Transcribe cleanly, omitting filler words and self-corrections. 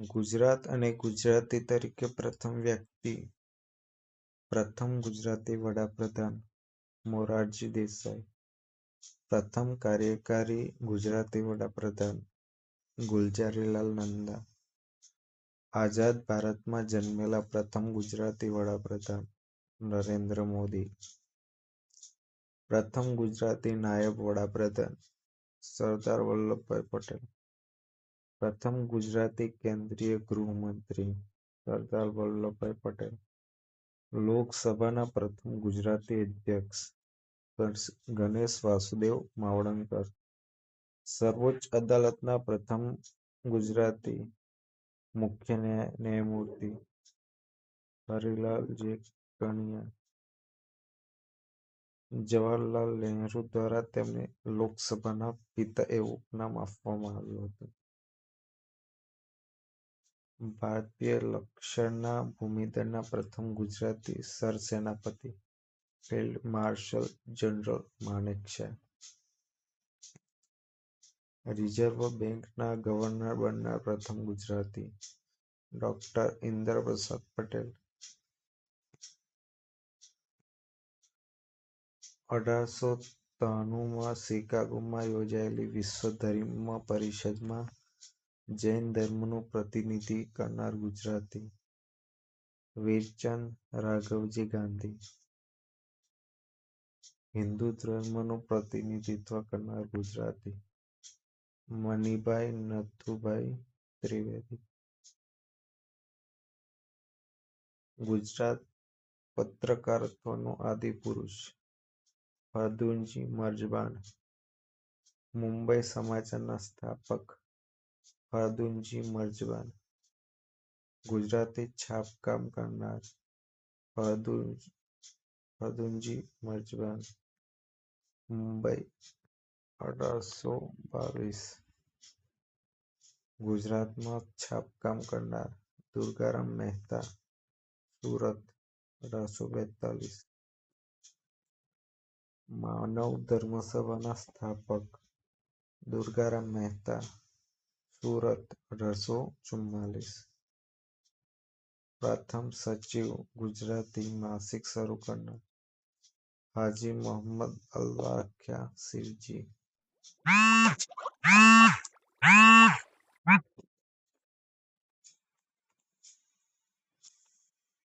ગુજરાત અને ગુજરાતી તરીકે પ્રથમ વ્યક્તિ, પ્રથમ ગુજરાતી વડાપ્રધાન મોરારજી દેસાઈ, પ્રથમ કાર્યકારી ગુજરાતી વડાપ્રધાન ગુલઝારીલાલ નંદા, આઝાદ ભારતમાં જન્મેલા પ્રથમ ગુજરાતી વડાપ્રધાન નરેન્દ્ર મોદી, પ્રથમ ગુજરાતી નાયબ વડાપ્રધાન સરદાર વલ્લભભાઈ પટેલ, પ્રથમ ગુજરાતી કેન્દ્રીય ગૃહમંત્રી સરદાર વલ્લભભાઈ પટેલ, લોકસભાના પ્રથમ ગુજરાતી અધ્યક્ષ ગણેશ વાસુદેવ માવડંકર, સર્વોચ્ચ અદાલતના પ્રથમ ગુજરાતી મુખ્ય ન્યાયમૂર્તિ હરિલાલ જે કણિયા, જવાહરલાલ નહેરુ દ્વારા તેમને લોકસભાના પિતા એવું ઉપનામ આપવામાં આવ્યું હતું. ભારતીય લશ્કરના ભૂમિદળના પ્રથમ ગુજરાતી સરસેનાપતિ field marshal general Manekshaw, reserve બેંકના ગવર્નર બનનાર પ્રથમ ગુજરાતી ડોક્ટર ઇન્દ્રપ્રસાદ પટેલ, 1893માં શિકાગોમાં યોજાયેલી વિશ્વ ધર્મ પરિષદમાં જૈન ધર્મનું પ્રતિનિધિત્વ કરનાર ગુજરાતી વીરચંદ રાઘવજી ગાંધી, હિન્દુ ધર્મનું પ્રતિનિધિત્વ કરનાર ગુજરાતી મનીભાઈ નથુભાઈ ત્રિવેદી, ગુજરાત પત્રકારત્વનો આદિપુરુષ ફરદુનજી મર્ઝબાન, મુંબઈ સમાચારના સ્થાપક ફરદુનજી મર્ઝબાન, ગુજરાતી છાપકામ કરનાર ફરદુનજી મર્ઝબાન, મુંબઈ 1822, ગુજરાતમાં છાપકામ કરનાર દુર્ગારામ મહેતા, સુરત 1842, માનવ ધર્મ સભાના સ્થાપક દુર્ગારામ મહેતા, સુરત 1844, પ્રથમ સચિવ ગુજરાતી માસિક શરૂ કરનાર હાજી મોહમ્મદ અલ્લાખ્યા શિરજી,